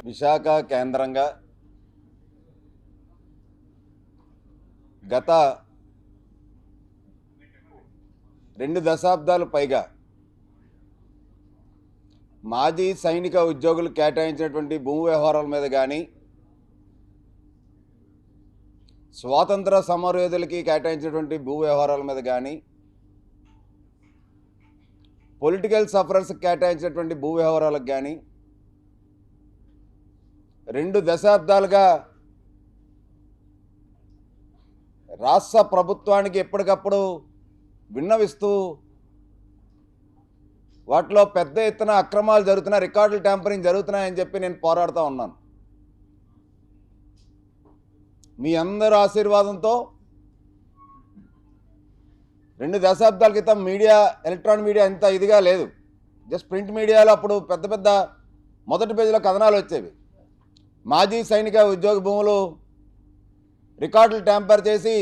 విశాఖ కేంద్రంగా గత 2 దశాబ్దాలు పైగా మాజీ సైనిక ఉద్యోగులు కేటాయించినటువంటి భూమి వ్యవహారాల మీద కానీ, స్వాతంత్ర సమరయోధులకి కేటాయించినటువంటి భూ వ్యవహారాల మీద కానీ, పొలిటికల్ సఫరర్స్కి కేటాయించినటువంటి భూ వ్యవహారాలకు కానీ 2 దశాబ్దాలుగా రాష్ట్ర ప్రభుత్వానికి ఎప్పటికప్పుడు విన్నవిస్తూ వాటిలో పెద్ద ఎత్తున అక్రమాలు జరుగుతున్నాయి, రికార్డులు ట్యాంపరింగ్ జరుగుతున్నాయని చెప్పి నేను పోరాడుతూ ఉన్నాను. మీ అందరి ఆశీర్వాదంతో 2 దశాబ్దాల క్రితం మీడియా, ఎలక్ట్రానిక్ మీడియా ఇంత ఇదిగా లేదు. జస్ట్ ప్రింట్ మీడియాలో అప్పుడు పెద్ద పెద్ద మొదటి పేజీలో కథనాలు వచ్చేవి. మాజీ సైనిక ఉద్యోగ భూములు రికార్డులు ట్యాంపర్ చేసి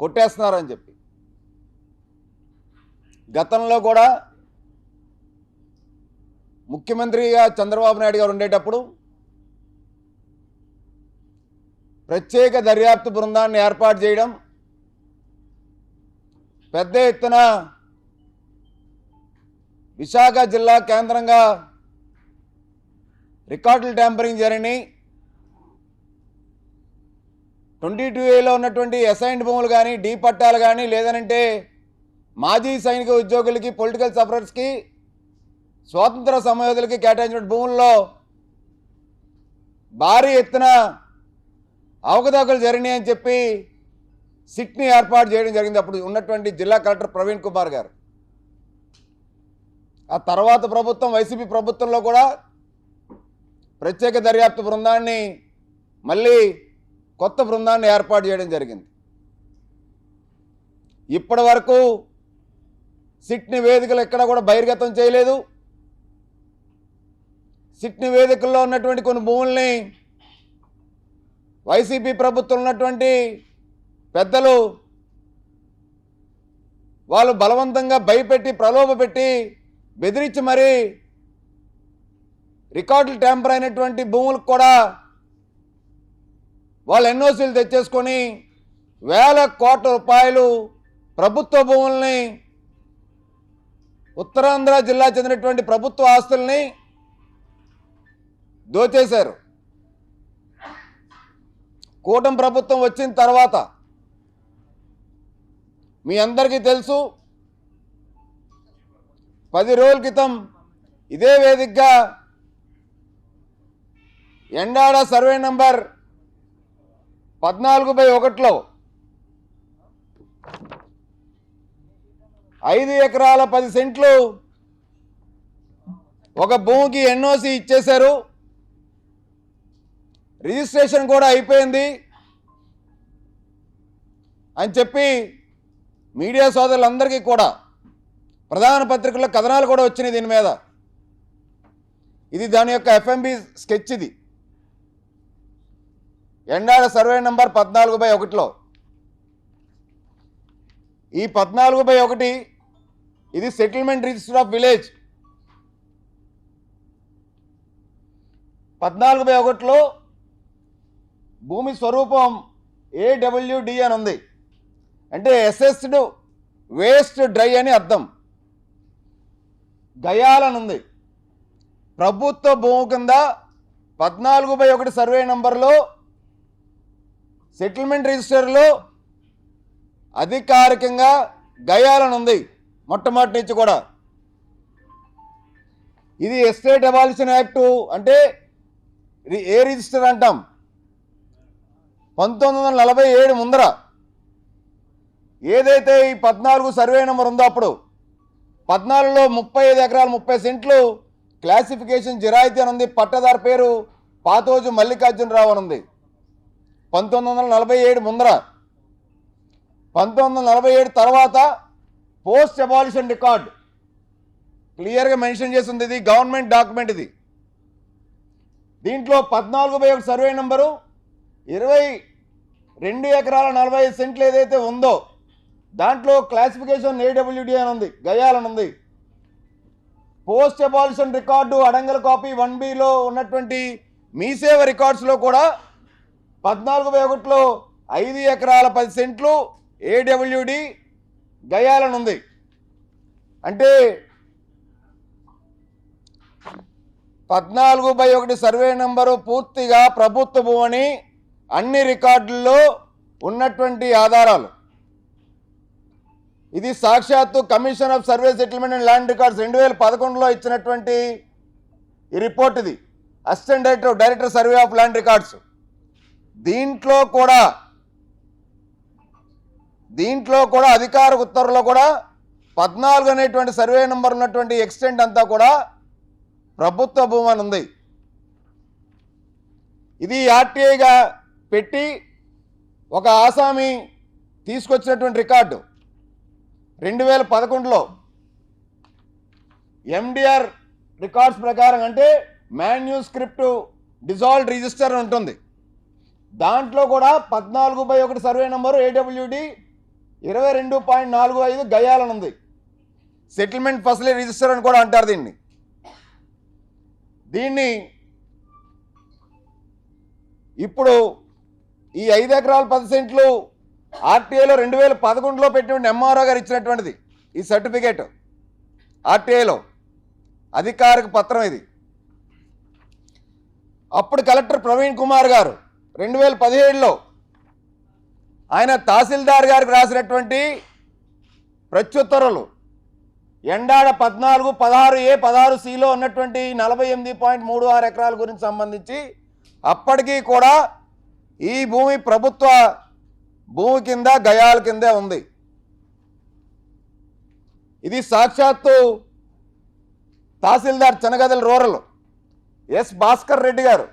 కొట్టేస్తున్నారని చెప్పి. గతంలో కూడా ముఖ్యమంత్రిగా చంద్రబాబు నాయుడు గారు ఉండేటప్పుడు ప్రత్యేక దర్యాప్తు బృందాన్ని ఏర్పాటు చేయడం, పెద్ద ఎత్తున విశాఖ జిల్లా కేంద్రంగా రికార్డులు ట్యాంపరింగ్ జరిగినాయి. 22Aలో ఉన్నటువంటి అసైన్డ్ భూములు కానీ, డీ పట్టాలు కానీ, లేదనంటే మాజీ సైనిక ఉద్యోగులకి, పొలిటికల్ సఫరర్స్కి, స్వాతంత్ర సమరయోధులకి కేటాయించిన భూముల్లో భారీ ఎత్తున అవకతవకలు జరిగినాయి అని చెప్పి సిట్ని ఏర్పాటు చేయడం జరిగింది. అప్పుడు ఉన్నటువంటి జిల్లా కలెక్టర్ ప్రవీణ్ కుమార్ గారు. ఆ తర్వాత ప్రభుత్వం, వైసీపీ ప్రభుత్వంలో కూడా ప్రత్యేక దర్యాప్తు బృందాన్ని, మళ్ళీ కొత్త బృందాన్ని ఏర్పాటు చేయడం జరిగింది. ఇప్పటి వరకు సిట్ నివేదికలు ఎక్కడ కూడా బహిర్గతం చేయలేదు. సిట్ నివేదికల్లో ఉన్నటువంటి కొన్ని భూముల్ని వైసీపీ ప్రభుత్వం ఉన్నటువంటి పెద్దలు వాళ్ళు బలవంతంగా భయపెట్టి, ప్రలోభపెట్టి, బెదిరించి మరీ రికార్డులు ట్యాంపర్ అయినటువంటి భూములకు కూడా వాళ్ళు ఎన్ఓసీలు తెచ్చేసుకొని వేల కోట్ల రూపాయలు ప్రభుత్వ భూముల్ని, ఉత్తరాంధ్ర జిల్లా చెందినటువంటి ప్రభుత్వ ఆస్తుల్ని దోచేశారు. కూటమి ప్రభుత్వం వచ్చిన తర్వాత మీ అందరికీ తెలుసు, 10 రోజుల క్రితం ఇదే వేదికగా ఎండాడ సర్వే నంబర్ 14/1లో 5 ఎకరాల 10 సెంట్లు ఒక భూమికి ఎన్ఓసి ఇచ్చేశారు. రిజిస్ట్రేషన్ కూడా అయిపోయింది అని చెప్పి మీడియా సోదరులందరికీ కూడా ప్రధాన పత్రికల్లో కథనాలు కూడా వచ్చినాయి దీని మీద. ఇది దాని యొక్క ఎఫ్ఎంబి స్కెచ్. ఇది ఎండాడ సర్వే నంబర్ 14/1లో. ఈ 14/1 ఇది సెటిల్మెంట్ రిజిస్టర్ ఆఫ్ విలేజ్. 14/1లో భూమి స్వరూపం AWD అని ఉంది. అంటే అసెస్డ్ వేస్ట్ డ్రై అని అర్థం. గయాలని ఉంది. ప్రభుత్వ భూమి కింద 14/1 సర్వే నంబర్లో సెటిల్మెంట్ రిజిస్టర్లో అధికారికంగా గయాలని ఉంది మొట్టమొదటి నుంచి కూడా. ఇది ఎస్టేట్ అబాలిషన్ యాక్టు, అంటే ఏ రిజిస్టర్ అంటాం, 1947 ముందర ఏదైతే ఈ 14 సర్వే నెంబర్ ఉందో అప్పుడు 14లో 35 ఎకరాలు 30 సెంట్లు క్లాసిఫికేషన్ జిరాయితీ అని ఉంది. పట్టదారు పేరు పాతోజు మల్లికార్జునరావు అని ఉంది. 1947 ముందర. 1947 తర్వాత పోస్ట్ అబాలిషన్ రికార్డ్ క్లియర్గా మెన్షన్ చేసింది. ఇది గవర్నమెంట్ డాక్యుమెంట్. ఇది దీంట్లో 14/1 సర్వే నెంబరు 22 ఎకరాల 45 సెంట్లు ఏదైతే ఉందో దాంట్లో క్లాసిఫికేషన్ ఏడబ్ల్యూడి అని ఉంది, గయాలని ఉంది. పోస్ట్ అబాలిషన్ రికార్డు అడంగల్ కాపీ 1Bలో ఉన్నటువంటి మీసేవ రికార్డ్స్లో కూడా 14/1లో 5 ఎకరాల 10 సెంట్లు ఏడబ్ల్యూడి గయాలని ఉంది. అంటే 14/1 సర్వే నెంబరు పూర్తిగా ప్రభుత్వ భూమని అన్ని రికార్డుల్లో ఉన్నటువంటి ఆధారాలు. ఇది సాక్షాత్తు commission of survey settlement and land records 2011లో ఇచ్చినటువంటి ఈ రిపోర్ట్. ఇది assistant director survey of land records. దీంట్లో కూడా అధికార ఉత్తర్వులో కూడా 14 అనేటువంటి సర్వే నెంబర్ ఉన్నటువంటి ఎక్స్టెంట్ అంతా కూడా ప్రభుత్వ భూమి అని ఉంది. ఇది ఆర్టీఐగా పెట్టి ఒక ఆసామి తీసుకొచ్చినటువంటి రికార్డు 2011లో ఎండిఆర్ రికార్డ్స్ ప్రకారం, అంటే మాన్యూస్క్రిప్ట్ డిజాల్వ్డ్ రిజిస్టర్ ఉంటుంది. దాంట్లో కూడా 14/1 సర్వే నెంబరు ఏడబ్ల్యూడి 22.45 గయాలని ఉంది. సెటిల్మెంట్ ఫసలీ రిజిస్టర్ అని కూడా అంటారు దీన్ని. ఇప్పుడు ఈ 5 ఎకరాల 10 సెంట్లు ఆర్టీఐలో 2011లో పెట్టినటువంటి ఎంఆర్ఓ గారు ఇచ్చినటువంటిది ఈ సర్టిఫికేట్. ఆర్టీఐలో అధికారిక పత్రం ఇది. అప్పుడు కలెక్టర్ ప్రవీణ్ కుమార్ గారు 2017లో ఆయన తహసీల్దార్ గారికి రాసినటువంటి ప్రత్యుత్తరాలు ఎండాడ 14, 16A, 16Cలో ఉన్నటువంటి 48.36 ఎకరాల గురించి సంబంధించి అప్పటికీ కూడా ఈ భూమి ప్రభుత్వ భూమి కింద గయాల కిందే ఉంది. ఇది సాక్షాత్తు తహసీల్దార్ చెనగదల రూరల్ ఎస్ భాస్కర్ రెడ్డి గారు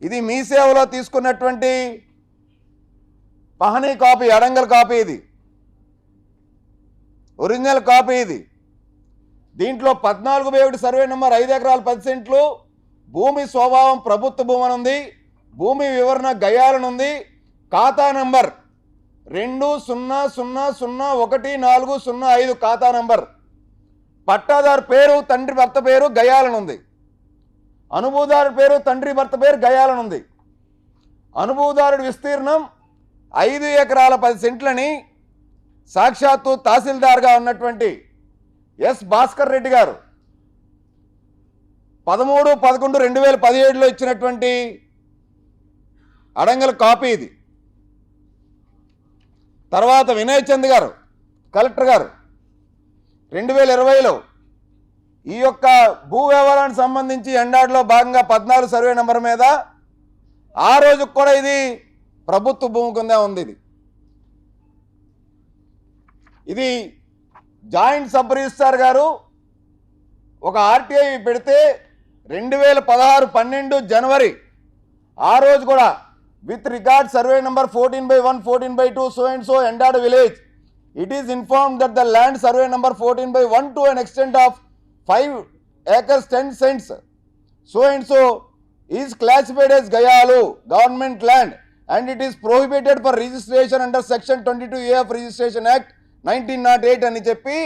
ఇది మీ సేవలో తీసుకున్నటువంటి పహనీ కాపీ, అడంగల్ కాపీ, ఇది ఒరిజినల్ కాపీ. ఇది దీంట్లో 14/1 సర్వే నెంబర్ 5 ఎకరాల 10 సెంట్లు భూమి స్వభావం ప్రభుత్వ భూమి అని ఉంది. భూమి వివరణ గయాలని ఉంది. ఖాతా నంబర్ 20001405 ఖాతా నంబర్. పట్టాదారు పేరు తండ్రి భర్త పేరు గయాలని ఉంది. అనుభూదారుడి పేరు తండ్రి భర్త పేరు గయాలని ఉంది. అనుభూదారుడి విస్తీర్ణం 5 ఎకరాల 10 సెంట్లని సాక్షాత్తు తహసీల్దార్గా ఉన్నటువంటి ఎస్ భాస్కర్ రెడ్డి గారు 13/11/2017లో ఇచ్చినటువంటి అడంగల్ కాపీ ఇది. తర్వాత వినయ్ చంద్ గారు కలెక్టర్ గారు 2020లో ఈ యొక్క భూ వ్యవహారానికి సంబంధించి ఎండాడ్లో భాగంగా 14 సర్వే నెంబర్ మీద ఆ రోజు కూడా ఇది ప్రభుత్వ భూమి కింద ఉంది. ఇది జాయింట్ సబ్ రిజిస్ట్రార్ గారు ఒక ఆర్టీఐ పెడితే 2016 జనవరి ఆ రోజు కూడా with regard survey number 14/1, 14/2 so and so Endada village, it is informed that the land survey number 14/1 to an extent of 5 acres 10 cents so and so is classified as Gayalu government land and it is prohibited for registration under section 22A of Registration Act 1908 అని చెప్పి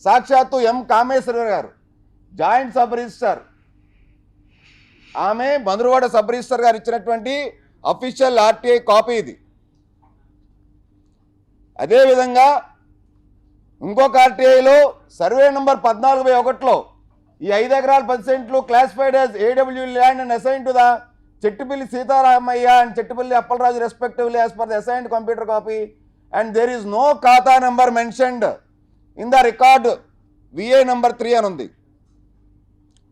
సాక్షాత్తు ఎం కామేశ్వర గారు joint sub register, ఆమె Madhurawada sub register గారు ఇచ్చినటువంటి official RTI copy ఇది. అదేవిధంగా ఇంకొక ఆర్టీఐలో సర్వే నెంబర్ 14/1లో ఈ 5 ఎకరాల 10 సెంట్లు classified as AW land and assign to the Chettupalli Sitaramayya and Chettupalli Appalaraju respectively as per the assigned computer copy and there is no khata number mentioned in the record VA number 3 అని ఉంది.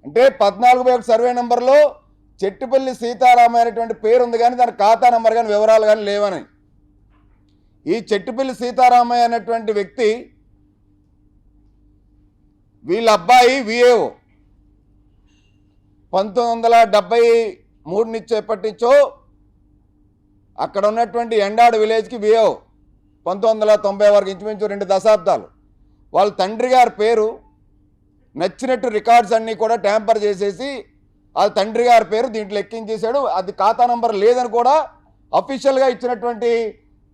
అంటే 14/1 survey నెంబర్లో చెట్టుపల్లి సీతారామయ్య అనేటువంటి పేరు ఉంది, కానీ దాని ఖాతా నెంబర్ కానీ వివరాలు కానీ లేవని. ఈ చెట్టుపల్లి సీతారామయ్య అనేటువంటి వ్యక్తి వీళ్ళ అబ్బాయి VAO 1973 నుంచి ఎప్పటి నుంచో అక్కడ ఉన్నటువంటి ఎండాడు విలేజ్కి VAO 1990 వరకు ఇంచుమించు 2 దశాబ్దాలు. వాళ్ళ తండ్రి గారి పేరు నచ్చినట్టు రికార్డ్స్ అన్నీ కూడా ట్యాంపర్ చేసేసి వాళ్ళ తండ్రి గారి పేరు దీంట్లో ఎక్కించేశాడు. అది ఖాతా నంబర్ లేదని కూడా అఫీషియల్గా ఇచ్చినటువంటి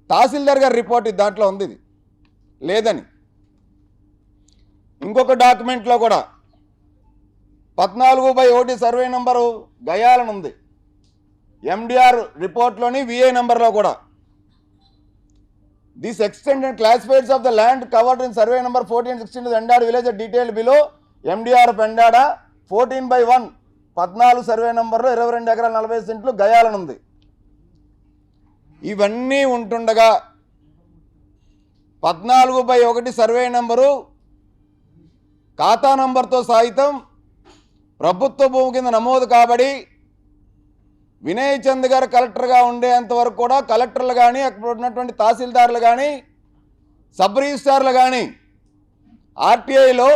తహసీల్దార్ గారి రిపోర్ట్ దాంట్లో ఉంది, ఇది లేదని. ఇంకొక డాక్యుమెంట్లో కూడా 14/1 సర్వే నెంబరు గయాలను ఉంది, ఎండిఆర్ రిపోర్ట్లోని విఐ నెంబర్లో కూడా. This extend and classifieds of the land covered in survey number 1416 Endada village detail below MDR of Endada 14/1 14 survey నెంబర్లో 22 ఎకరాల 40 సెంట్లు గయాలను ఉంది. ఇవన్నీ ఉంటుండగా 14/1 సర్వే నెంబరు ఖాతా నంబర్తో సహితం ప్రభుత్వ భూమి కింద నమోదు కాబడి వినయ్ చంద్ గారు కలెక్టర్గా ఉండేంత వరకు కూడా కలెక్టర్లు కానీ అక్కడ ఉన్నటువంటి తహసీల్దార్లు కానీ సబ్ రిజిస్ట్రార్లు కానీ ఆర్టీఐలో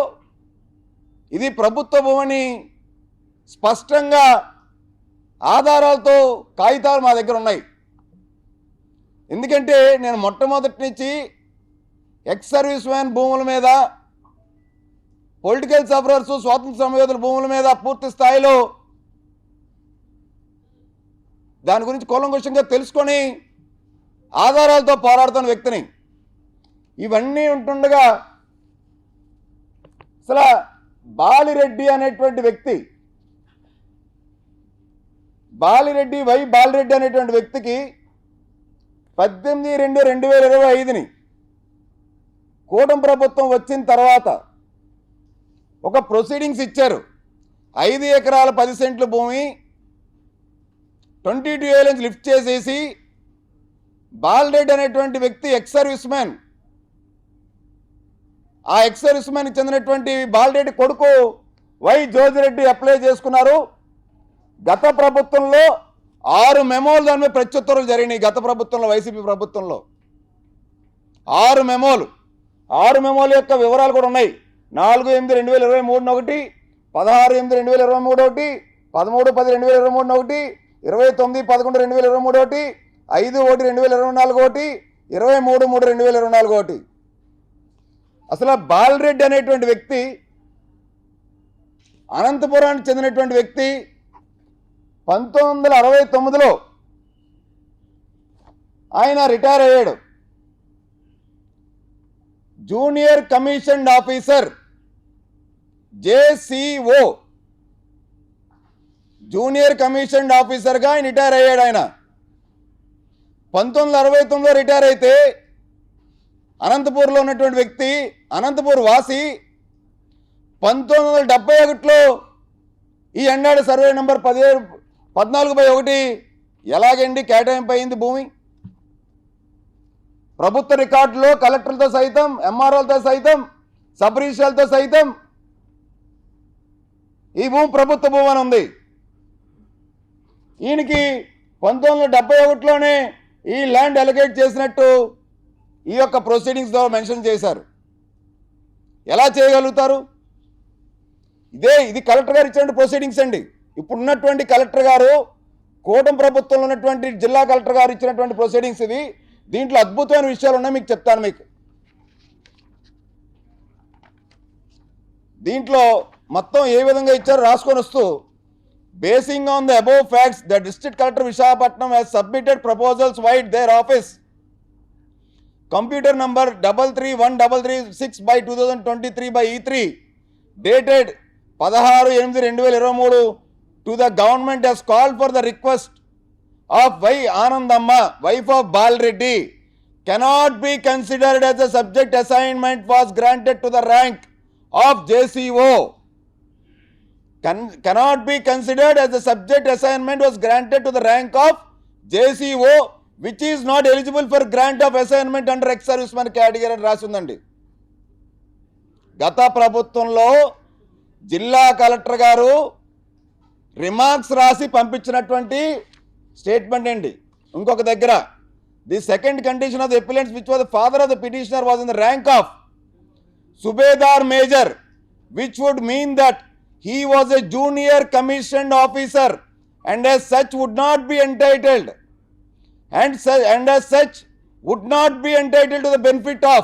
ఇది ప్రభుత్వ భూమిని స్పష్టంగా ఆధారాలతో కాగితాలు మా దగ్గర ఉన్నాయి. ఎందుకంటే నేను మొట్టమొదటి నుంచి ఎక్స్ సర్వీస్ మ్యాన్ భూముల మీద, పొలిటికల్ సఫరర్స్, స్వాతంత్ర సమయోధుల భూముల మీద పూర్తి స్థాయిలో దాని గురించి కూలంకషంగా తెలుసుకొని ఆధారాలతో పోరాడుతున్న వ్యక్తిని. ఇవన్నీ ఉంటుండగా అసలు బాలిరెడ్డి అనేటువంటి వ్యక్తి, బాలిరెడ్డి అనేటువంటి వ్యక్తికి 18/2/2025 కూటమి ప్రభుత్వం వచ్చిన తర్వాత ఒక ప్రొసీడింగ్స్ ఇచ్చారు. 5 ఎకరాల 10 సెంట్ల భూమి 22 ఏళ్ళ నుంచి లిఫ్ట్ చేసేసి బాలిరెడ్డి అనేటువంటి వ్యక్తి ఎక్స్ సర్వీస్ మ్యాన్, ఆ ఎక్స్ సర్వీస్ మ్యాన్కి చెందినటువంటి బాలిరెడ్డి కొడుకు వై జోజిరెడ్డి అప్లై చేసుకున్నారు. గత ప్రభుత్వంలో 6 మెమోలు దాని మీద ప్రత్యుత్తరాలు జరిగినాయి. గత ప్రభుత్వంలో, వైసీపీ ప్రభుత్వంలో 6 మెమోల యొక్క వివరాలు కూడా ఉన్నాయి. 4/8/2023 ఒకటి, 16/8/2023 ఒకటి, 13/10/2023 ఒకటి, 29/11/2023 ఒకటి, 5/1/2024 ఒకటి, 23/3/2024 ఒకటి. అసలు బాలిరెడ్డి అనేటువంటి వ్యక్తి అనంతపురానికి చెందినటువంటి వ్యక్తి. 1969లో ఆయన రిటైర్ అయ్యాడు. Junior commissioned officer, JCO, junior commissioned ఆఫీసర్గా ఆయన రిటైర్ అయ్యాడు. ఆయన 1969లో రిటైర్ అయితే అనంతపూర్లో ఉన్నటువంటి వ్యక్తి, అనంతపూర్ వాసి, 1971లో ఈ ఎండాడ సర్వే నెంబర్ 14/1 ఎలాగండి కేటాయింపు అయింది భూమి? ప్రభుత్వ రికార్డులో కలెక్టర్లతో సైతం, ఎంఆర్ఓలతో సైతం, సబ్ రిజిస్ట్రార్లతో సైతం ఈ భూమి ప్రభుత్వ భూమి అని ఉంది. ఈయనకి 1971లోనే ఈ ల్యాండ్ అలొకేట్ చేసినట్టు ఈ యొక్క ప్రొసీడింగ్స్లో మెన్షన్ చేశారు. ఎలా చేయగలుగుతారు? ఇది కలెక్టర్ గారు ఇచ్చినటువంటి ప్రొసీడింగ్స్ అండి. ఇప్పుడు ఉన్నటువంటి కలెక్టర్ గారు, కూటమి ప్రభుత్వంలో ఉన్నటువంటి జిల్లా కలెక్టర్ గారు ఇచ్చినటువంటి ప్రొసీడింగ్స్ ఇవి. దీంట్లో అద్భుతమైన విషయాలు ఉన్నాయి, మీకు చెప్తాను. మీకు దీంట్లో మొత్తం ఏ విధంగా ఇచ్చారో రాసుకొని వస్తూ, basing on the above facts the district collector Visakhapatnam has submitted proposals wide their office computer number 331336/2023 dated 16/8/2023 to the government has called for the request of Y. Anandamma, wife of Balreddy, cannot be considered as a subject assignment was granted to the rank of JCO. Cannot be considered as a subject assignment was granted to the rank of JCO, which is not eligible for grant of assignment under ex-serviceman category అని రాసి ఉందండి. గత ప్రభుత్వంలో జిల్లా collector గారు remarks రాసి పంపించినటువంటి statement అండి. ఇంకొక దగ్గర, the second condition of the appellants which was the father of the petitioner was in the rank of subedar major, which would mean that he was a junior commissioned officer and as such would not be entitled to the benefit of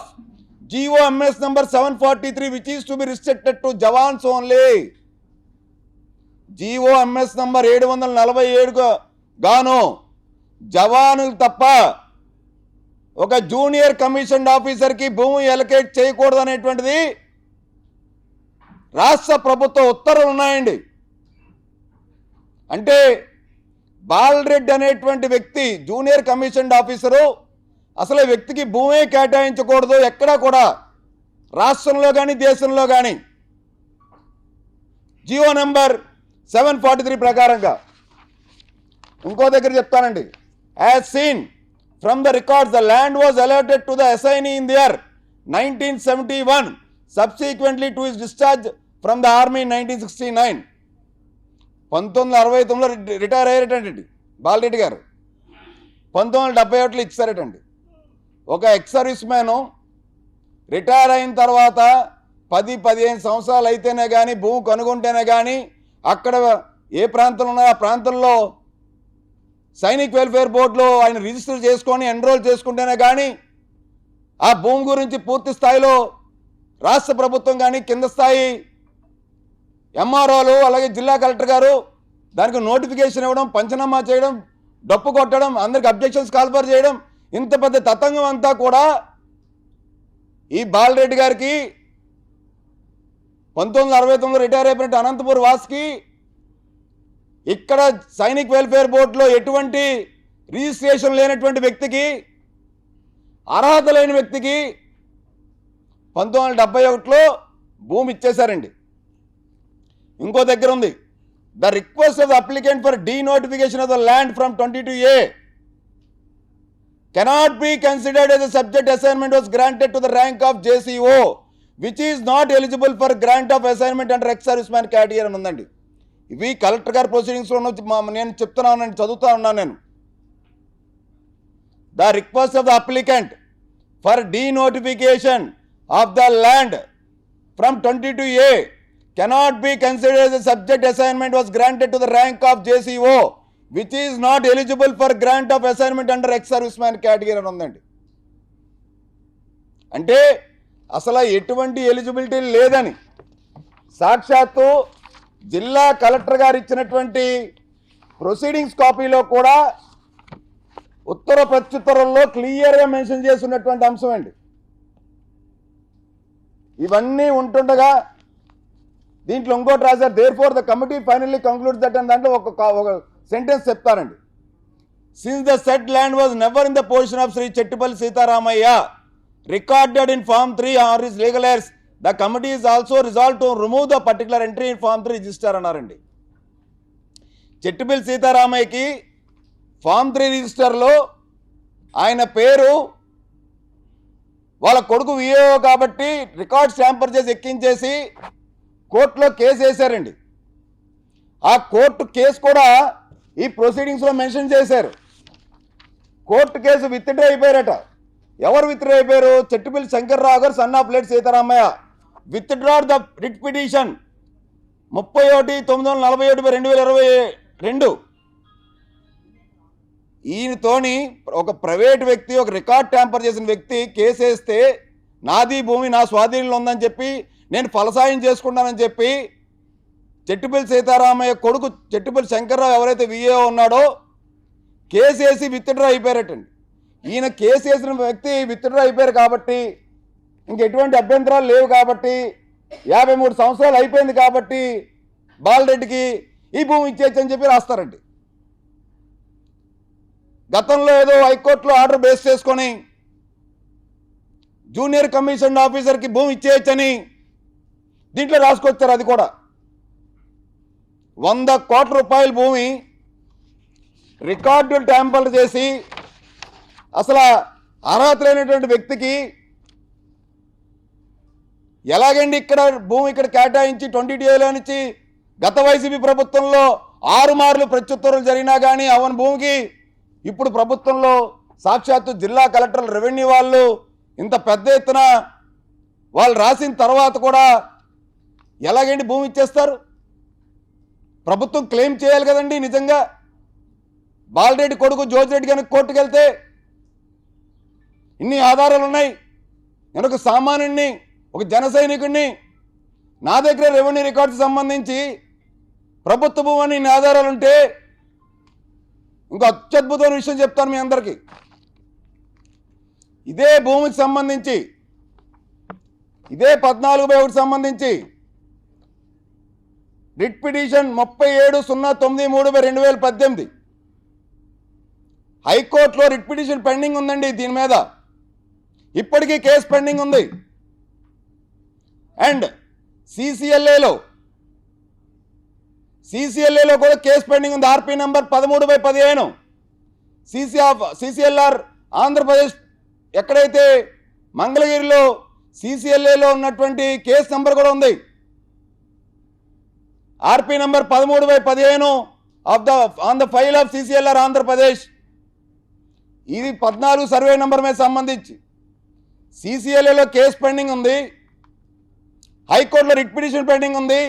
GOMS number 743, which is to be restricted to jawans only. GOMS number 747 గాను జవానులు తప్ప ఒక junior commission ఆఫీసర్కి భూమి allocate చేయకూడదు అనేటువంటిది రాష్ట్ర ప్రభుత్వ ఉత్తర్వులు ఉన్నాయండి. అంటే బాలరెడ్డి అనేటువంటి వ్యక్తి జూనియర్ కమిషన్ ఆఫీసరు అసలు వ్యక్తికి భూమే కేటాయించకూడదు ఎక్కడా కూడా, రాష్ట్రంలో కానీ దేశంలో కానీ. జియో నెంబర్ 743 ప్రకారంగా ఇంకో దగ్గర చెప్తానండి. As seen from the records the land was allotted to the assignee in the year 1971 subsequently to his discharge from the army 1969. 1969లో రిటైర్ అయ్యారటండి బాలరెడ్డి గారు. 1971లో ఇచ్చారటండి. ఒక ఎక్స్ సర్వీస్ మ్యాను రిటైర్ అయిన తర్వాత 10-15 సంవత్సరాలు అయితేనే కానీ భూమి కనుగొంటేనే కానీ అక్కడ ఏ ప్రాంతంలో ఉన్నాయో ఆ ప్రాంతంలో సైనిక్ వెల్ఫేర్ బోర్డులో ఆయన రిజిస్టర్ చేసుకొని ఎన్రోల్ చేసుకుంటేనే కానీ ఆ భూమి గురించి పూర్తి స్థాయిలో రాష్ట్ర ప్రభుత్వం కానీ కింద స్థాయి ఎంఆర్ఓలు అలాగే జిల్లా కలెక్టర్ గారు దానికి నోటిఫికేషన్ ఇవ్వడం, పంచనామా చేయడం, డప్పు కొట్టడం, అందరికి అబ్జెక్షన్స్ కాల్ఫర్ చేయడం, ఇంత పెద్ద తతంగం అంతా కూడా ఈ బాలరెడ్డి గారికి 1969లో రిటైర్ అయిపోయినట్టు అనంతపూర్ వాస్కి ఇక్కడ సైనిక్ వెల్ఫేర్ బోర్డులో ఎటువంటి రిజిస్ట్రేషన్ లేనటువంటి వ్యక్తికి, అర్హత లేని వ్యక్తికి 1971లో భూమి ఇచ్చేశారండి. ఇంకో దగ్గర ఉంది, the request of the applicant for denotification of the land from 22A cannot be considered as a subject assignment was granted to the rank of JCO which is not eligible for grant of assignment under ex-serviceman category అని ఉందండి. ఇవి collector గారి ప్రొసీడింగ్స్లో నేను చెప్తున్నాను, చదువుతా ఉన్నాను నేను. The request of the applicant for denotification of the land from 22A cannot be considered as a subject assignment was granted to the rank of JCO which is not eligible for grant of assignment under ex-serviceman category అని ఉందండి. అంటే అసలు ఎటువంటి eligibility లేదని సాక్షాత్తు జిల్లా collector గారు ఇచ్చినటువంటి ప్రొసీడింగ్స్ కాపీలో కూడా ఉత్తర ప్రత్యుత్తరంలో క్లియర్గా మెన్షన్ చేస్తున్నటువంటి అంశం అండి. ఇవన్నీ ఉంటుండగా దీంట్లో ఇంకోటి రాశారు, therefore the committee finally concludes that అని దాంట్లో ఒక సెంటెన్స్ చెప్తారండి. Since the said land was never in the position of Shri Chettipalli Sitaramayya recorded in form 3 or his legal heirs the committee is also resolve to remove the particular entry in form 3 register అన్నారండి. Chettipalli సీతారామయ్యకి form 3 రిజిస్టర్లో ఆయన పేరు వాళ్ళ కొడుకు VAO కాబట్టి record Stampfer చేసి ఎక్కించేసి కోర్టులో case వేశారండి. ఆ కోర్టు కేసు కూడా ఈ ప్రొసీడింగ్స్లో మెన్షన్ చేశారు. కోర్టు కేసు విత్డ్రా అయిపోయారట. ఎవరు విత్డ్రా అయిపోయారు? Chettipalli Shankarrao garu son of late Sitaramayya withdrawed the writ petition 31/947/2022. ఈయనతోని ఒక ప్రైవేట్ వ్యక్తి, ఒక రికార్డ్ ట్యాంపర్ చేసిన వ్యక్తి కేసు వేస్తే నాది భూమి నా స్వాధీనంలో ఉందని చెప్పి నేను ఫలసాయం చేసుకుంటానని చెప్పి చెట్టిపల్లి సీతారామయ్య కొడుకు చెట్టిపల్లి శంకర్రావు ఎవరైతే విఏఓ ఉన్నాడో కేసు వేసి విత్డ్రా అయిపోయారటండి. ఈయన కేసు వేసిన వ్యక్తి విత్డ్రా అయిపోయారు కాబట్టి ఇంకెటువంటి అభ్యంతరాలు లేవు కాబట్టి 53 సంవత్సరాలు అయిపోయింది కాబట్టి బాలరెడ్డికి ఈ భూమి ఇచ్చేయచ్చని చెప్పి రాస్తారండి. గతంలో ఏదో హైకోర్టులో ఆర్డర్ బేస్ చేసుకొని జూనియర్ కమిషన్ ఆఫీసర్కి భూమి ఇచ్చేయచ్చని దీంట్లో రాసుకొచ్చారు. అది కూడా 100 కోట్ల రూపాయల భూమి రికార్డు ట్యాంపర్ చేసి అసలు అర్హత లేనటువంటి వ్యక్తికి ఎలాగండి ఇక్కడ భూమి ఇక్కడ కేటాయించి 22A నుంచి గత వైసీపీ ప్రభుత్వంలో 6 మార్లు ప్రత్యుత్తర్వులు జరిగినా కానీ అవని భూమికి ఇప్పుడు ప్రభుత్వంలో సాక్షాత్తు జిల్లా కలెక్టర్లు రెవెన్యూ వాళ్ళు ఇంత పెద్ద ఎత్తున వాళ్ళు రాసిన తర్వాత కూడా ఎలాగండి భూమి ఇచ్చేస్తారు? ప్రభుత్వం క్లెయిమ్ చేయాలి కదండి. నిజంగా బాలరెడ్డి కొడుకు జోజిరెడ్డి కనుక కోర్టుకు వెళ్తే ఇన్ని ఆధారాలు ఉన్నాయి. నేను ఒక సామాన్యుడిని, ఒక జన సైనికుడిని, నా దగ్గర రెవెన్యూ రికార్డ్స్ సంబంధించి ప్రభుత్వ భూమి అని ఇన్ని ఆధారాలు ఉంటే ఇంకో అత్యద్భుతమైన విషయం చెప్తాను మీ అందరికీ. ఇదే భూమికి సంబంధించి ఇదే 14/1 సంబంధించి రిట్ పిటిషన్ 37/09/2018 హైకోర్టులో రిట్ పిటిషన్ పెండింగ్ ఉందండి. దీని మీద ఇప్పటికీ కేసు పెండింగ్ ఉంది. అండ్ సిసిఎల్ఏలో కూడా కేసు పెండింగ్ ఉంది. ఆర్పీ నంబర్ 13/15 సిసిఎల్ఆర్ ఆంధ్రప్రదేశ్ ఎక్కడైతే మంగళగిరిలో సిసిఎల్ఏలో ఉన్నటువంటి కేసు నెంబర్ కూడా ఉంది. RP number 13/15 on the file of CCLR Andhra Pradesh. ఇది 14 సర్వే నెంబర్ మీద సంబంధించి సిసిఎల్ఏలో కేసు పెండింగ్ ఉంది. హైకోర్టులో రిట్ పిటిషన్ పెండింగ్ ఉంది.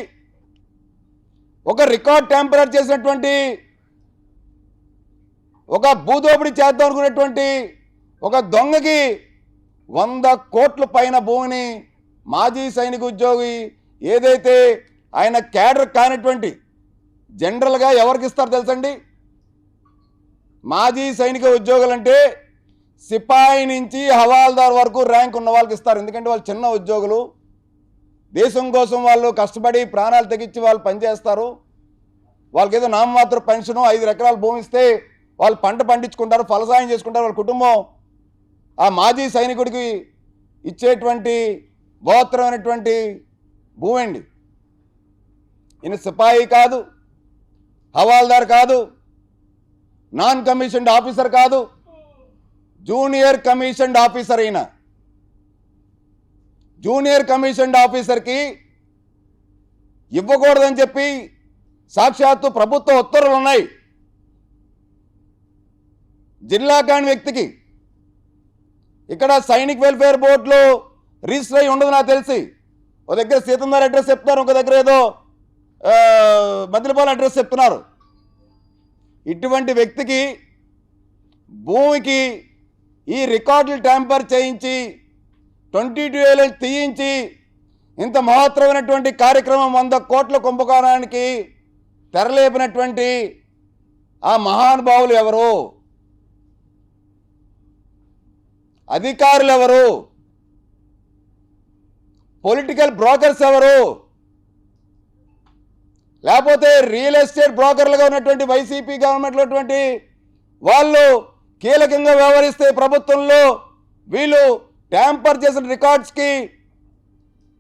ఒక రికార్డ్ ట్యాంపరర్ చేసినటువంటి ఒక భూదోపిడీ చేద్దాం అనుకున్నటువంటి ఒక దొంగకి 100 కోట్ల పైన భూమిని మాజీ సైనిక ఉద్యోగి ఏదైతే ఆయన క్యాడర్ కానిటువంటి జనరల్గా ఎవరికి ఇస్తారు తెలుసండి? మాజీ సైనిక ఉద్యోగులంటే సిపాయి నుంచి హవాల్దార్ వరకు ర్యాంక్ ఉన్న వాళ్ళకి ఇస్తారు. ఎందుకంటే వాళ్ళు చిన్న ఉద్యోగులు, దేశం కోసం వాళ్ళు కష్టపడి ప్రాణాలు తెగించి వాళ్ళు పనిచేస్తారు. వాళ్ళకి ఏదో నామమాత్ర పెన్షను 5 ఎకరాల భూమి ఇస్తే వాళ్ళు పంట పండించుకుంటారు, ఫలసాయం చేసుకుంటారు. వాళ్ళ కుటుంబం ఆ మాజీ సైనికుడికి ఇచ్చేటువంటి గోత్రమైనటువంటి భూమి అండి. ఈయన సిపాయి కాదు, హవాల్దార్ కాదు, నాన్ కమిషన్డ్ ఆఫీసర్ కాదు, జూనియర్ కమిషన్డ్ ఆఫీసర్. అయిన జూనియర్ కమిషన్డ్ ఆఫీసర్కి ఇవ్వకూడదని చెప్పి సాక్షాత్తు ప్రభుత్వ ఉత్తర్వులు ఉన్నాయి. జిల్లా కాని వ్యక్తికి ఇక్కడ సైనిక్ వెల్ఫేర్ బోర్డులో రిజిస్టర్ అయి ఉండదు నాకు తెలిసి. ఒక దగ్గర సీతందార్ అడ్రస్ చెప్తున్నారు, ఒక దగ్గర ఏదో మదిలిపాల అడ్రస్ చెప్తున్నారు. ఇటువంటి వ్యక్తికి భూమికి ఈ రికార్డులు ట్యాంపర్ చేయించి 22 తీయించి ఇంత మహత్తరమైనటువంటి కార్యక్రమం 100 కోట్ల కుంభకోణానికి తెరలేపినటువంటి ఆ మహానుభావులు ఎవరు? అధికారులు ఎవరు? పొలిటికల్ బ్రోకర్స్ ఎవరు? లేకపోతే రియల్ ఎస్టేట్ బ్రోకర్లుగా ఉన్నటువంటి వైసీపీ గవర్నమెంట్లో ఉన్నటువంటి వాళ్ళు కీలకంగా వ్యవహరిస్తే ప్రభుత్వంలో వీళ్ళు ట్యాంపర్ చేసిన రికార్డ్స్కి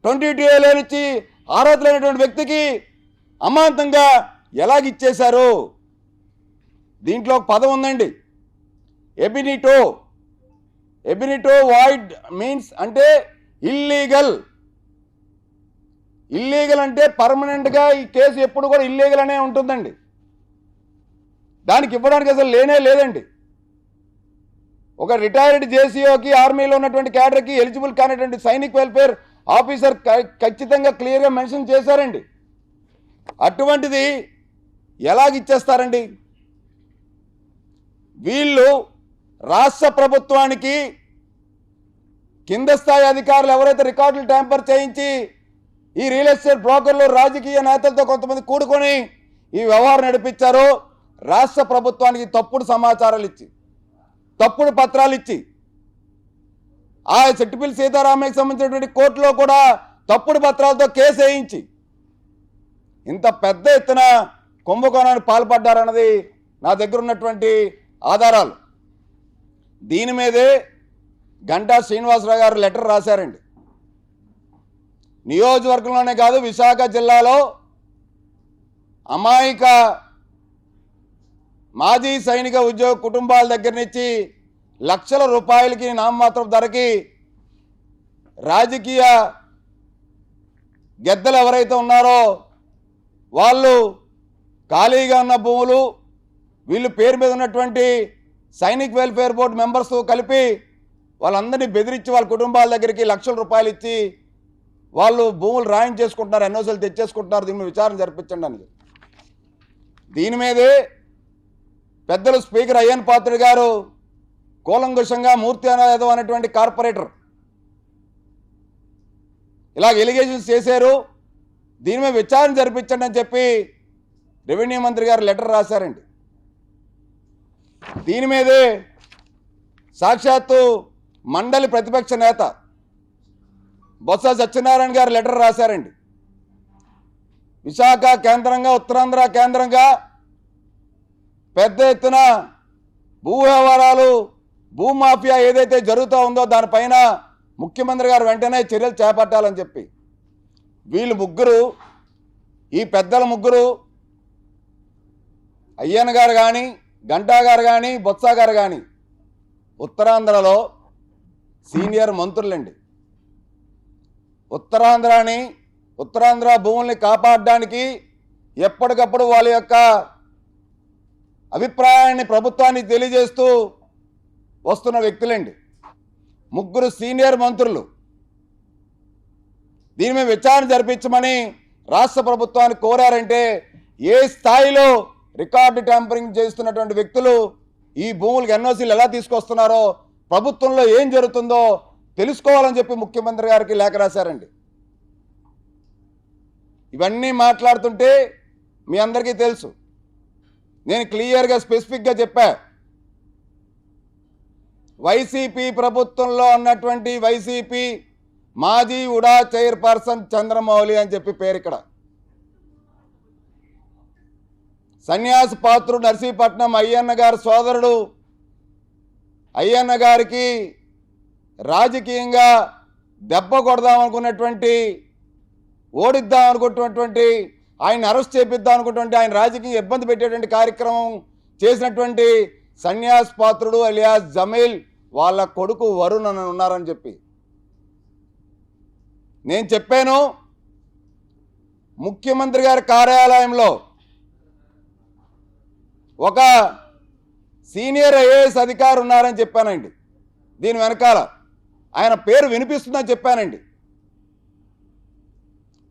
22 నుంచి అర్హతలైనటువంటి వ్యక్తికి అమాంతంగా ఎలాగిచ్చేశారు? దీంట్లో ఒక పదం ఉందండి, ఎబినిటో. ఎబినిటో వాయిడ్ మీన్స్ అంటే ఇల్లీగల్. ఇల్లీగల్ అంటే పర్మనెంట్గా ఈ కేసు ఎప్పుడు కూడా ఇల్లీగల్ అనే ఉంటుందండి. దానికి ఇవ్వడానికి అసలు లేనే లేదండి. ఒక రిటైర్డ్ జేసీఓకి ఆర్మీలో ఉన్నటువంటి క్యాడర్కి ఎలిజిబుల్ కానిటువంటి సైనిక్ వెల్ఫేర్ ఆఫీసర్ ఖచ్చితంగా క్లియర్గా మెన్షన్ చేశారండి. అటువంటిది ఎలాగిచ్చేస్తారండి? వీళ్ళు రాష్ట్ర ప్రభుత్వానికి కింద స్థాయి అధికారులు ఎవరైతే రికార్డులు ట్యాంపర్ చేయించి ఈ రియల్ ఎస్టేట్ బ్రోకర్లు రాజకీయ నేతలతో కొంతమంది కూడుకొని ఈ వ్యవహారం నడిపించారో రాష్ట్ర ప్రభుత్వానికి తప్పుడు సమాచారాలు ఇచ్చి, తప్పుడు పత్రాలు ఇచ్చి, ఆ చెట్టుపల్లి సీతారామయ్యకి సంబంధించినటువంటి కోర్టులో కూడా తప్పుడు పత్రాలతో కేసు వేయించి ఇంత పెద్ద ఎత్తున కుంభకోణానికి పాల్పడ్డారన్నది నా దగ్గర ఉన్నటువంటి ఆధారాలు. దీని మీదే గంటా శ్రీనివాసరావు గారు లెటర్ రాశారండి. నియోజకవర్గంలోనే కాదు, విశాఖ జిల్లాలో అమాయక మాజీ సైనిక ఉద్యోగ కుటుంబాల దగ్గర నుంచి లక్షల రూపాయలకి నామమాత్రం ధరకి రాజకీయ గెద్దలు ఎవరైతే ఉన్నారో వాళ్ళు ఖాళీగా ఉన్న భూములు వీళ్ళు పేరు మీద ఉన్నటువంటి సైనిక్ వెల్ఫేర్ బోర్డు మెంబర్స్ కలిపి వాళ్ళందరినీ బెదిరించి వాళ్ళ కుటుంబాల దగ్గరికి లక్షల రూపాయలు ఇచ్చి వాళ్ళు భూములు రాయించేసుకుంటున్నారు, ఎన్ఓసీలు తెచ్చేసుకుంటున్నారు. దీని మీద విచారణ జరిపించండి అని. దీని మీదే పెద్దలు స్పీకర్ అయ్యన్ పాత్రుడు గారు కూలంకుషంగా మూర్తి యాదవ్ అనేటువంటి కార్పొరేటర్ ఇలాగ ఎలిగేషన్స్ చేశారు, దీని మీద విచారణ జరిపించండి అని చెప్పి రెవెన్యూ మంత్రి గారు లెటర్ రాశారండి. దీని మీదే సాక్షాత్తు మండలి ప్రతిపక్ష నేత బొత్స సత్యనారాయణ గారు లెటర్ రాశారండి. విశాఖ కేంద్రంగా, ఉత్తరాంధ్ర కేంద్రంగా పెద్ద ఎత్తున భూ వ్యవహారాలు, భూమాఫియా ఏదైతే జరుగుతూ ఉందో దానిపైన ముఖ్యమంత్రి గారు వెంటనే చర్యలు చేపట్టాలని చెప్పి వీళ్ళు ముగ్గురు, ఈ పెద్దల ముగ్గురు, అయ్యన్న గారు కానీ, గంటా గారు కానీ, బొత్స గారు కానీ ఉత్తరాంధ్రలో సీనియర్ మంత్రులండి. ఉత్తరాంధ్ర భూముల్ని కాపాడడానికి ఎప్పటికప్పుడు వాళ్ళ యొక్క అభిప్రాయాన్ని ప్రభుత్వానికి తెలియజేస్తూ వస్తున్న వ్యక్తులండి. ముగ్గురు సీనియర్ మంత్రులు. దీని మీద విచారణ జరిపించమని రాష్ట్ర ప్రభుత్వాన్ని కోరారంటే ఏ స్థాయిలో రికార్డు ట్యాంపరింగ్ చేస్తున్నటువంటి వ్యక్తులు ఈ భూములకు ఎన్ఓసీలు ఎలా తీసుకొస్తున్నారో, ప్రభుత్వంలో ఏం జరుగుతుందో తెలుసుకోవాలని చెప్పి ముఖ్యమంత్రి గారికి లేఖ రాశారండి. ఇవన్నీ మాట్లాడుతుంటే మీ అందరికీ తెలుసు, నేను క్లియర్గా స్పెసిఫిక్గా చెప్పా. వైసీపీ ప్రభుత్వంలో ఉన్నటువంటి వైసీపీ మాజీ ఉడా చైర్పర్సన్ చంద్రమౌళి అని చెప్పి పేరు ఇక్కడ. సన్యాస పాత్రుడు నర్సీపట్నం అయ్యన్న గారి సోదరుడు. అయ్యన్న గారికి రాజకీయంగా దెబ్బ కొడదాం అనుకున్నటువంటి, ఓడిద్దాం అనుకున్నటువంటి, ఆయన అరెస్ట్ చేపిద్దాం అనుకున్నటువంటి, ఆయన రాజకీయ ఇబ్బంది పెట్టేటువంటి కార్యక్రమం చేసినటువంటి సన్యాస్ పాత్రుడు అలియాస్ జమీల్ వాళ్ళ కొడుకు వరుణ్ అని ఉన్నారని చెప్పి నేను చెప్పాను. ముఖ్యమంత్రి గారి కార్యాలయంలో ఒక సీనియర్ ఐఏఎస్ అధికారి ఉన్నారని చెప్పానండి. దీని వెనకాల ఆయన పేరు వినిపిస్తుందని చెప్పానండి.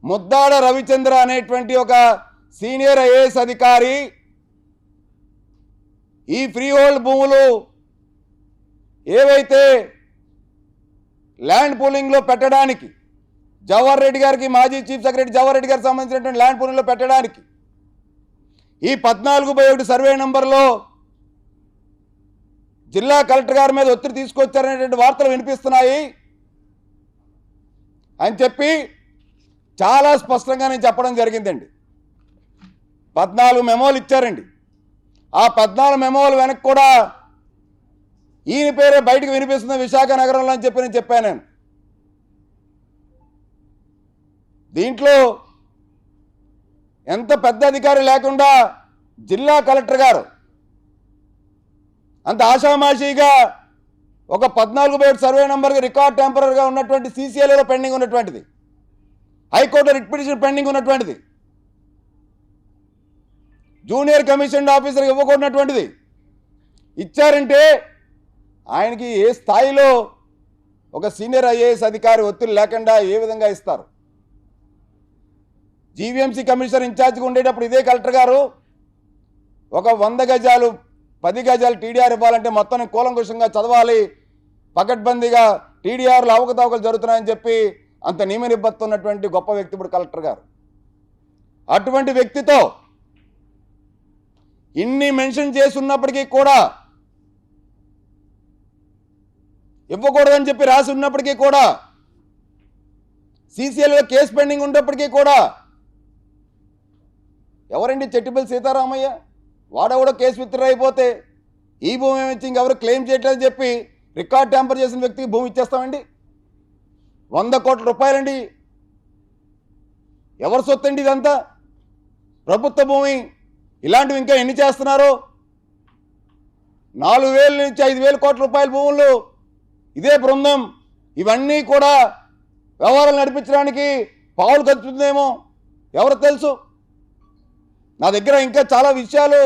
ముద్దాడ రవిచంద్ర అనేటువంటి ఒక సీనియర్ ఐఏఎస్ అధికారి ఈ ఫ్రీ హోల్డ్ భూములు ఏవైతే ల్యాండ్ పూలింగ్లో పెట్టడానికి జవహర్ రెడ్డి గారికి, మాజీ చీఫ్ సెక్రటరీ జవహర్ రెడ్డి గారికి సంబంధించినటువంటి ల్యాండ్ పూలింగ్లో పెట్టడానికి ఈ 14/1 సర్వే నంబర్లో జిల్లా కలెక్టర్ గారి మీద ఒత్తిడి తీసుకొచ్చారనేటువంటి వార్తలు వినిపిస్తున్నాయి అని చెప్పి చాలా స్పష్టంగా నేను చెప్పడం జరిగిందండి. 14 మెమోలు ఇచ్చారండి. ఆ 14 మెమోలు వెనక్కి కూడా ఈయన పేరే బయటకు వినిపిస్తుంది విశాఖ నగరంలో అని చెప్పి నేను చెప్పాను. నేను దీంట్లో ఎంత పెద్ద అధికారి లేకుండా జిల్లా కలెక్టర్ గారు అంత ఆషామాషిగా ఒక 14/7 సర్వే నంబర్కి రికార్డ్ టెంపరీగా ఉన్నటువంటి సీసీఎల్ఏలో పెండింగ్ ఉన్నటువంటిది, హైకోర్టు రిట్ పిటిషన్ పెండింగ్ ఉన్నటువంటిది, జూనియర్ కమిషన్ ఆఫీసర్ ఇవ్వకూడనటువంటిది ఇచ్చారంటే ఆయనకి ఏ స్థాయిలో ఒక సీనియర్ ఐఏఎస్ అధికారి ఒత్తిడి లేకుండా ఏ విధంగా ఇస్తారు? జీవీఎంసీ కమిషనర్ ఇన్ఛార్జ్గా ఉండేటప్పుడు ఇదే కలెక్టర్ గారు ఒక 100 గజాలు 10 గజాలు టీడీఆర్ ఇవ్వాలంటే మొత్తం కూలంకుషంగా చదవాలి, పకడ్బందీగా టీడీఆర్లు అవకతవకలు జరుగుతున్నాయని చెప్పి అంత నియమ నిబద్ధత ఉన్నటువంటి గొప్ప వ్యక్తి ఇప్పుడు కలెక్టర్ గారు. అటువంటి వ్యక్తితో ఇన్ని మెన్షన్ చేసి ఉన్నప్పటికీ కూడా, ఇవ్వకూడదని చెప్పి రాసి ఉన్నప్పటికీ కూడా, సీసీఎల్లో కేసు పెండింగ్ ఉన్నప్పటికీ కూడా, ఎవరండి చెట్టిపల్లి సీతారామయ్య? వాడెవడో కేసు విత్డ్రా అయిపోతే ఈ భూమి ఏమిచ్చి ఇంకెవరు క్లెయిమ్ చేయట్లేదని చెప్పి రికార్డ్ ట్యాంపర్ చేసిన వ్యక్తికి భూమి ఇచ్చేస్తామండి? 100 కోట్ల రూపాయలండి. ఎవరు సొత్తు అండి ఇదంతా? ప్రభుత్వ భూమి. ఇలాంటివి ఇంకా ఎన్ని చేస్తున్నారు? 4,000 నుంచి 5,000 కోట్ల రూపాయల భూములు ఇదే బృందం. ఇవన్నీ కూడా వ్యవహారాలు నడిపించడానికి పావులు కలుపుతుందేమో ఎవరు తెలుసు. నా దగ్గర ఇంకా చాలా విషయాలు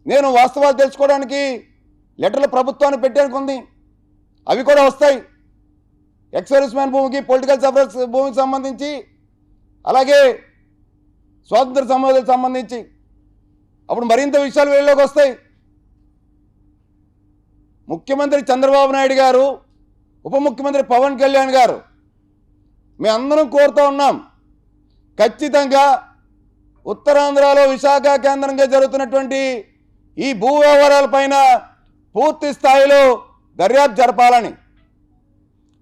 నేను వాస్తవాలు తెలుసుకోవడానికి లెటర్లు ప్రభుత్వాన్ని పెట్టడానికి ఉంది, అవి కూడా వస్తాయి. ఎక్స్-సర్వీస్ మ్యాన్ భూమికి, పొలిటికల్ సఫరర్స్ భూమికి సంబంధించి, అలాగే స్వాతంత్ర సమరాలకు సంబంధించి అప్పుడు మరింత విషయాలు వీళ్ళలోకి వస్తాయి. ముఖ్యమంత్రి చంద్రబాబు నాయుడు గారు, ఉప ముఖ్యమంత్రి పవన్ కళ్యాణ్ గారు, మేమందరం కోరుతూ ఉన్నాం, ఖచ్చితంగా ఉత్తరాంధ్రలో విశాఖ కేంద్రంగా జరుగుతున్నటువంటి ఈ భూ వ్యవహారాలపైన పూర్తి స్థాయిలో దర్యాప్తు జరపాలని.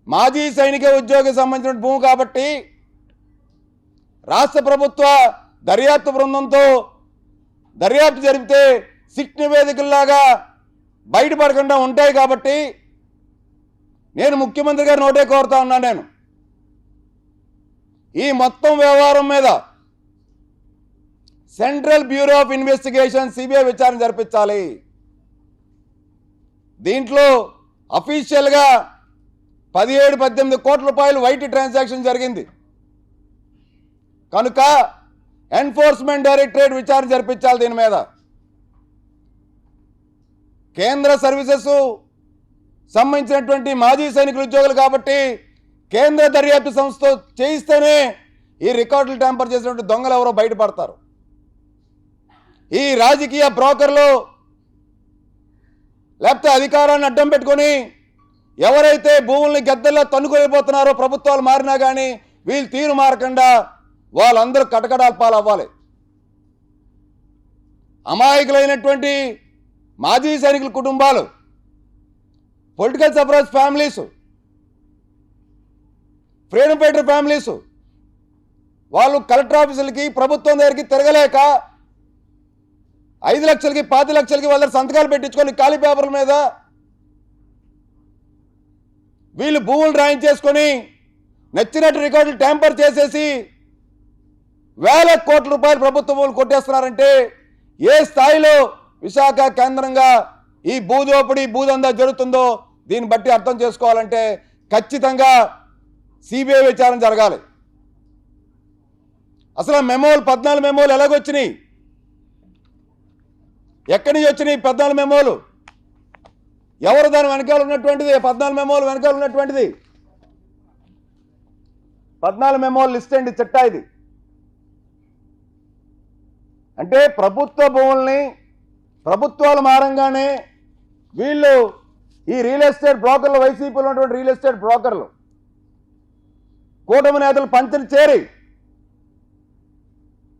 మాజీ సైనిక ఉద్యోగికి సంబంధించిన భూమి కాబట్టి రాష్ట్ర ప్రభుత్వ దర్యాప్తు బృందంతో దర్యాప్తు జరిపితే సిట్ నివేదికల్లాగా బయటపడకుండా ఉంటాయి కాబట్టి నేను ముఖ్యమంత్రి గారు నోటే కోరుతా ఉన్నాను. నేను ఈ మొత్తం వ్యవహారం మీద central bureau of investigation CBI విచారణ జరిపించాలి. దీంట్లో అఫీషియల్గా 17-18 కోట్ల రూపాయలు వైట్ ట్రాన్సాక్షన్ జరిగింది కనుక ఎన్ఫోర్స్మెంట్ డైరెక్టరేట్ విచారణ జరిపించాలి. దీని మీద కేంద్ర సర్వీసెస్ సంబంధించినటువంటి మాజీ సైనికుల ఉద్యోగులు కాబట్టి కేంద్ర దర్యాప్తు సంస్థ చేయిస్తేనే ఈ రికార్డులు ట్యాంపర్ చేసినటువంటి దొంగలు ఎవరో బయటపడతారు. ఈ రాజకీయ బ్రోకర్లు లేకపోతే అధికారాన్ని అడ్డం పెట్టుకొని ఎవరైతే భూముల్ని గద్దెల్లో తన్నుకోలేకపోతున్నారో ప్రభుత్వాలు మారినా కానీ వీళ్ళు తీరు మారకుండా వాళ్ళందరూ కటకటాల పాలవ్వాలి. అమాయకులైనటువంటి మాజీ సైనికుల కుటుంబాలు, political sufferers families, freedom fighter families వాళ్ళు కలెక్టర్ ఆఫీసులకి ప్రభుత్వం దగ్గరికి తిరగలేక 5 లక్షలకి 10 లక్షలకి వాళ్ళ సంతకాలు పెట్టించుకొని ఖాళీ పేపర్ల మీద వీళ్ళు భూములు రాయించేసుకొని నచ్చినట్టు రికార్డులు ట్యాంపర్ చేసేసి వేల కోట్ల రూపాయలు ప్రభుత్వ భూములు కొట్టేస్తున్నారంటే ఏ స్థాయిలో విశాఖ కేంద్రంగా ఈ భూదోపిడీ భూదందా జరుగుతుందో దీన్ని బట్టి అర్థం చేసుకోవాలంటే ఖచ్చితంగా సిబిఐ విచారణ జరగాలి. అసలు మెమోలు 14 మెమోలు ఎలాగొచ్చినాయి, ఎక్కడి నుంచి వచ్చినాయి 14 మెమోలు, ఎవరు దాని వెనకాల ఉన్నటువంటిది, 14 మెమోలు వెనకాల ఉన్నటువంటిది 14 మెమోలు లిస్ట్ అండి చిట్టా ఇది. అంటే ప్రభుత్వ భూముల్ని ప్రభుత్వాలు మారంగానే వీళ్ళు ఈ రియల్ ఎస్టేట్ బ్రోకర్లు, వైసీపీలో ఉన్నటువంటి రియల్ ఎస్టేట్ బ్రోకర్లు, కూటమి నేతలు పంచని చేరి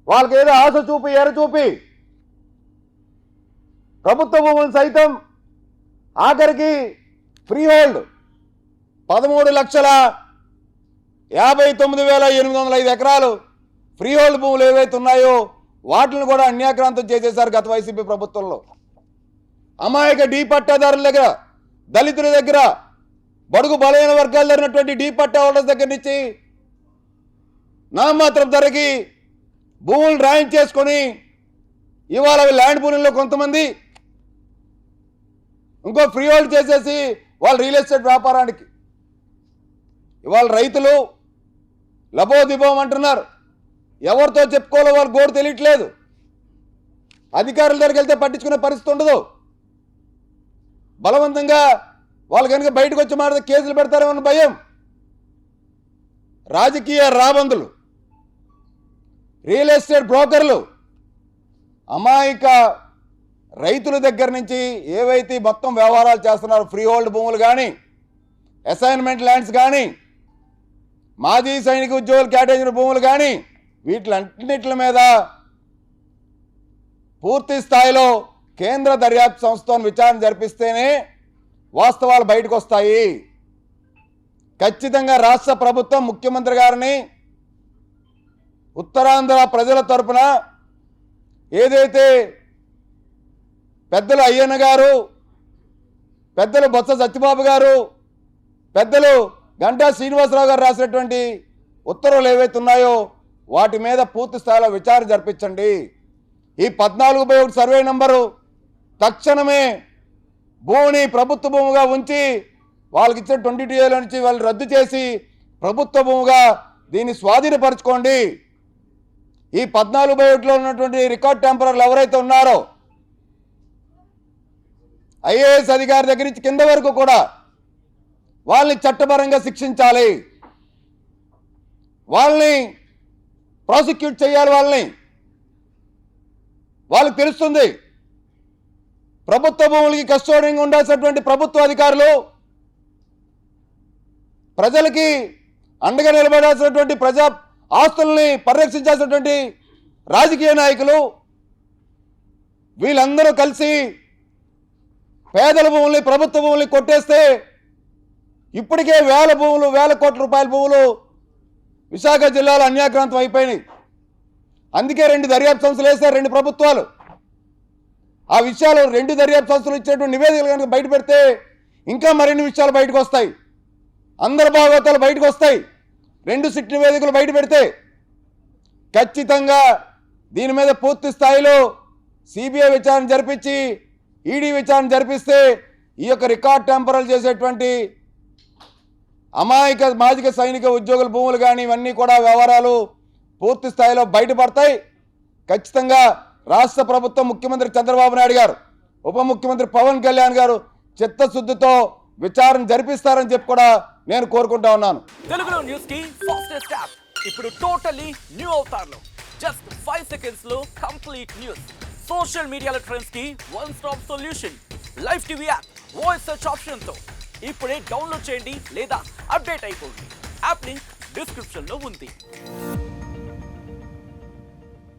వాళ్ళకి ఏదో ఆశ చూపి ఎర చూపి ప్రభుత్వ భూములు సైతం ఆఖరికి ఫ్రీ హోల్డ్ 13,59,805 ఎకరాలు ఫ్రీ హోల్డ్ భూములు ఏవైతే ఉన్నాయో వాటిని కూడా అన్యాక్రాంతం చేసేశారు గత వైసీపీ ప్రభుత్వంలో. అమాయక డీ పట్టాదారుల దగ్గర, దళితుల దగ్గర, బడుగు బలైన వర్గాలు జరిగినటువంటి డీ పట్టా హోల్డర్స్ దగ్గర నుంచి నామాత్రం ధరకి భూములు రాయించేసుకొని ఇవాళ ల్యాండ్ పూలింగ్లో కొంతమంది ఇంకో ఫ్రీ హోల్డ్ చేసేసి వాళ్ళ రియల్ ఎస్టేట్ వ్యాపారానికి ఇవాళ రైతులు లబోదిబోం అంటున్నారు. ఎవరితో చెప్పుకోవాలో వాళ్ళ గోడు తెలియట్లేదు. అధికారుల దగ్గరికి వెళ్తే పట్టించుకునే పరిస్థితి ఉండదు. బలవంతంగా వాళ్ళు కనుక బయటకు వచ్చి మాట్లాడితే కేసులు పెడతారేమన్న భయం. రాజకీయ రాబందులు, రియల్ ఎస్టేట్ బ్రోకర్లు అమాయక రైతుల దగ్గర నుంచి ఏవైతే మొత్తం వ్యవహారాలు చేస్తున్నారో, ఫ్రీ హోల్డ్ భూములు కానీ, అసైన్మెంట్ ల్యాండ్స్ కానీ, మాజీ సైనిక ఉద్యోగులు కేటాయించిన భూములు కానీ, వీటిలన్నిటి మీద పూర్తి స్థాయిలో కేంద్ర దర్యాప్తు సంస్థను విచారణ జరిపిస్తేనే వాస్తవాలు బయటకు వస్తాయి. ఖచ్చితంగా రాష్ట్ర ప్రభుత్వం ముఖ్యమంత్రి గారిని ఉత్తరాంధ్ర ప్రజల తరపున ఏదైతే పెద్దలు అయ్యన్న గారు, పెద్దలు బొత్స సత్యబాబు గారు, పెద్దలు గంటా శ్రీనివాసరావు గారు రాసినటువంటి ఉత్తర్వులు ఏవైతే ఉన్నాయో వాటి మీద పూర్తి స్థాయిలో విచారణ జరిపించండి. ఈ 14/1 సర్వే నంబరు తక్షణమే భూమిని ప్రభుత్వ భూమిగా ఉంచి వాళ్ళకి ఇచ్చిన 22A నుంచి వాళ్ళు రద్దు చేసి ప్రభుత్వ భూమిగా దీన్ని స్వాధీనపరచుకోండి. ఈ 14/1లో ఉన్నటువంటి రికార్డ్ టెంపరర్లు ఎవరైతే ఉన్నారో ఐఏఎస్ అధికారి దగ్గర నుంచి కింద వరకు కూడా వాళ్ళని చట్టపరంగా శిక్షించాలి, వాళ్ళని ప్రాసిక్యూట్ చేయాలి. వాళ్ళకి తెలుస్తుంది ప్రభుత్వ భూములకి కస్టోడియంగా ఉండాల్సినటువంటి ప్రభుత్వ అధికారులు, ప్రజలకి అండగా నిలబడాల్సినటువంటి ప్రజా ఆస్తుల్ని పరిరక్షించాల్సినటువంటి రాజకీయ నాయకులు వీళ్ళందరూ కలిసి పేదల భూముల్ని ప్రభుత్వ భూముల్ని కొట్టేస్తే ఇప్పటికే వేల కోట్ల రూపాయల భూములు విశాఖ జిల్లాలో అన్యాక్రాంతం అయిపోయినాయి. అందుకే 2 దర్యాప్తు సంస్థలు వేస్తారు 2 ప్రభుత్వాలు. ఆ విషయాలు 2 దర్యాప్తు సంస్థలు ఇచ్చినటువంటి నివేదికలు కనుక బయట పెడితే ఇంకా మరిన్ని విషయాలు బయటకు వస్తాయి. అందరి భాగవతాలు బయటకు వస్తాయి. 2 సిట్ నివేదికలు బయట పెడితే ఖచ్చితంగా దీని మీద పూర్తి స్థాయిలో సిబిఐ విచారణ జరిపించి ఈడీ విచారణ జరిపిస్తే ఈ యొక్క రికార్డ్ టెంపరల్ చేసేటువంటి అమాయక మాజీ సైనిక ఉద్యోగుల భూములు కానీ ఇవన్నీ కూడా వ్యవహారాలు పూర్తి స్థాయిలో బయటపడతాయి. ఖచ్చితంగా రాష్ట్ర ప్రభుత్వం, ముఖ్యమంత్రి చంద్రబాబు నాయుడు గారు, ఉప ముఖ్యమంత్రి పవన్ కళ్యాణ్ గారు చిత్తశుద్ధితో విచారణ జరిపిస్తారని చెప్పి కూడా నేను కోరుకుంటా ఉన్నాను. తెలుగులో న్యూస్ కి ఫాస్టెస్ట్ యాప్ ఇప్పుడు టోటల్లీ న్యూ అవతార్లో జస్ట్ 5 సెకండ్స్ లో కంప్లీట్ న్యూస్. సోషల్ మీడియాలో ట్రెండ్స్ కి one stop solution. Live TV app voice search option తో ఇప్పుడే డౌన్లోడ్ చేయండి లేదా అప్డేట్ అయిపోండి. యాప్ లింక్ డిస్క్రిప్షన్ లో ఉంది.